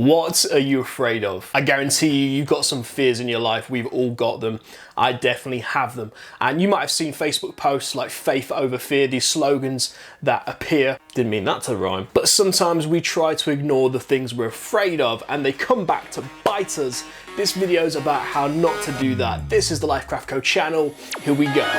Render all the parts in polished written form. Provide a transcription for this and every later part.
What are you afraid of? I guarantee you've got some fears in your life. We've all got them. I definitely have them. And you might have seen Facebook posts like faith over fear, these slogans that appear, didn't mean that to rhyme, but sometimes we try to ignore the things we're afraid of and they come back to bite us. This video is about how not to do that. This is the Lifecraft Co channel. Here we go.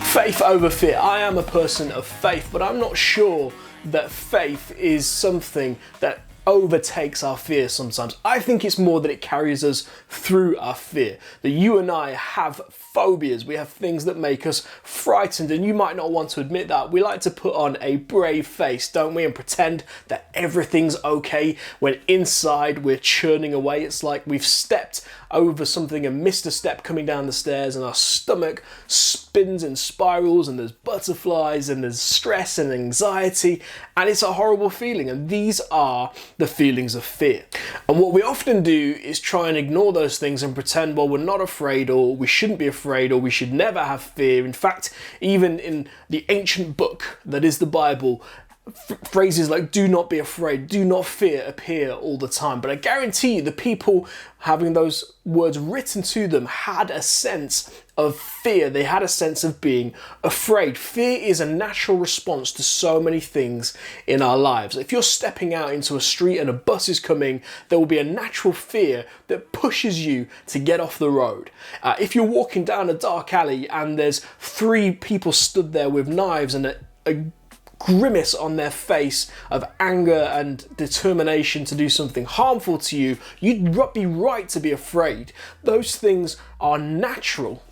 Faith over fear. I am a person of faith, but I'm not sure that faith is something that overtakes our fear sometimes. I think it's more that it carries us through our fear. That you and I have phobias. We have things that make us frightened, and you might not want to admit that. We like to put on a brave face, don't we, and pretend that everything's okay when inside we're churning away. It's like we've stepped over something and missed a step coming down the stairs, and our stomach spins and spirals, and there's butterflies, and there's stress and anxiety, and it's a horrible feeling. And these are the feelings of fear. And what we often do is try and ignore those things and pretend, well, we're not afraid, or we shouldn't be afraid, or we should never have fear. In fact, even in the ancient book that is the Bible, phrases like do not be afraid, do not fear appear all the time. But I guarantee you the people having those words written to them had a sense of fear. They had a sense of being afraid. Fear is a natural response to so many things in our lives. If you're stepping out into a street and a bus is coming, there will be a natural fear that pushes you to get off the road. If you're walking down a dark alley and there's three people stood there with knives and a grimace on their face of anger and determination to do something harmful to you, you'd be right to be afraid. Those things are natural.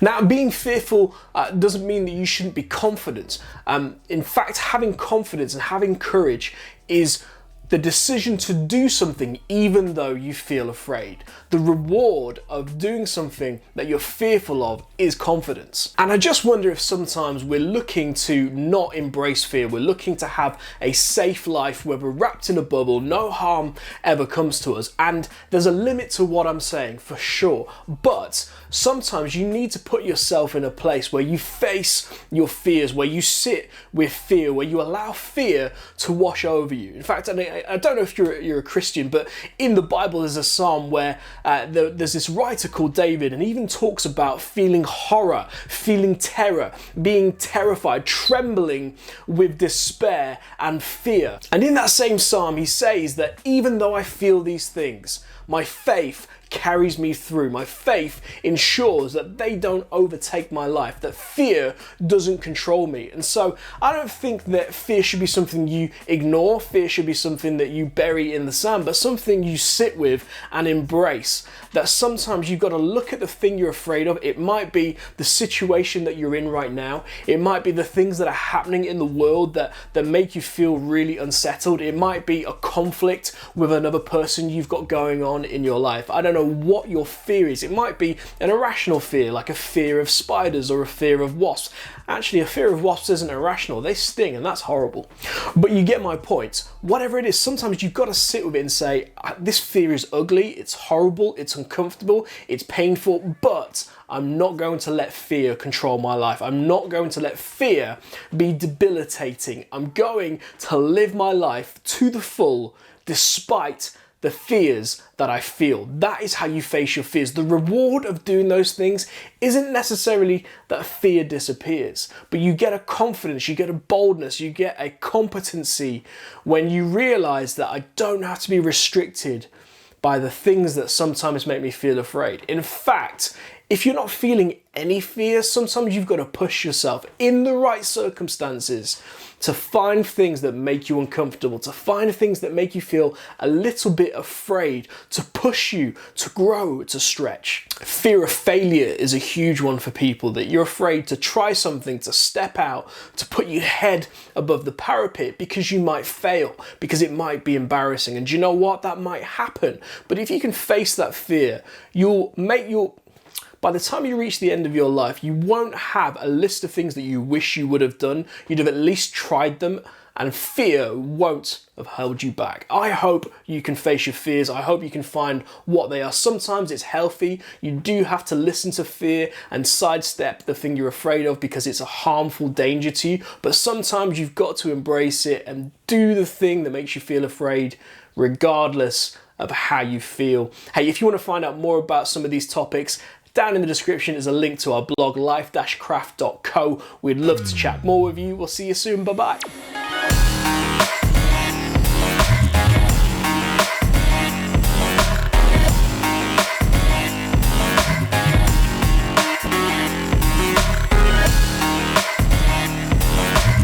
Now, being fearful doesn't mean that you shouldn't be confident. In fact, having confidence and having courage is the decision to do something even though you feel afraid. The reward of doing something that you're fearful of is confidence. And I just wonder if sometimes we're looking to not embrace fear. We're looking to have a safe life where we're wrapped in a bubble, no harm ever comes to us. And there's a limit to what I'm saying, for sure. But sometimes you need to put yourself in a place where you face your fears, where you sit with fear, where you allow fear to wash over you. In fact, I don't know if you're a Christian, but in the Bible there's a psalm where there's this writer called David, and he even talks about feeling horror, feeling terror, being terrified, trembling with despair and fear. And in that same psalm he says that even though I feel these things, my faith carries me through. My faith ensures that they don't overtake my life, that fear doesn't control me. And so I don't think that fear should be something you ignore. Fear should be something that you bury in the sand, but something you sit with and embrace. That sometimes you've got to look at the thing you're afraid of. It might be the situation that you're in right now. It might be the things that are happening in the world that make you feel really unsettled. It might be a conflict with another person you've got going on in your life. I don't know what your fear is. It might be an irrational fear, like a fear of spiders or a fear of wasps. Actually, a fear of wasps isn't irrational. They sting, and that's horrible. But you get my point. Whatever it is, sometimes you've got to sit with it and say, this fear is ugly, it's horrible, it's uncomfortable, it's painful, but I'm not going to let fear control my life. I'm not going to let fear be debilitating. I'm going to live my life to the full despite the fears that I feel. That is how you face your fears. The reward of doing those things isn't necessarily that fear disappears, but you get a confidence, you get a boldness, you get a competency when you realize that I don't have to be restricted by the things that sometimes make me feel afraid. In fact, if you're not feeling any fear, sometimes you've got to push yourself in the right circumstances to find things that make you uncomfortable, to find things that make you feel a little bit afraid, to push you, to grow, to stretch. Fear of failure is a huge one for people, that you're afraid to try something, to step out, to put your head above the parapet because you might fail, because it might be embarrassing. And do you know what? That might happen. But if you can face that fear, you'll make your by the time you reach the end of your life, you won't have a list of things that you wish you would have done. You'd have at least tried them, and fear won't have held you back. I hope you can face your fears. I hope you can find what they are. Sometimes it's healthy. You do have to listen to fear and sidestep the thing you're afraid of because it's a harmful danger to you. But sometimes you've got to embrace it and do the thing that makes you feel afraid, regardless of how you feel. Hey, if you want to find out more about some of these topics, down in the description is a link to our blog, life-craft.co. We'd love to chat more with you. We'll see you soon. Bye-bye.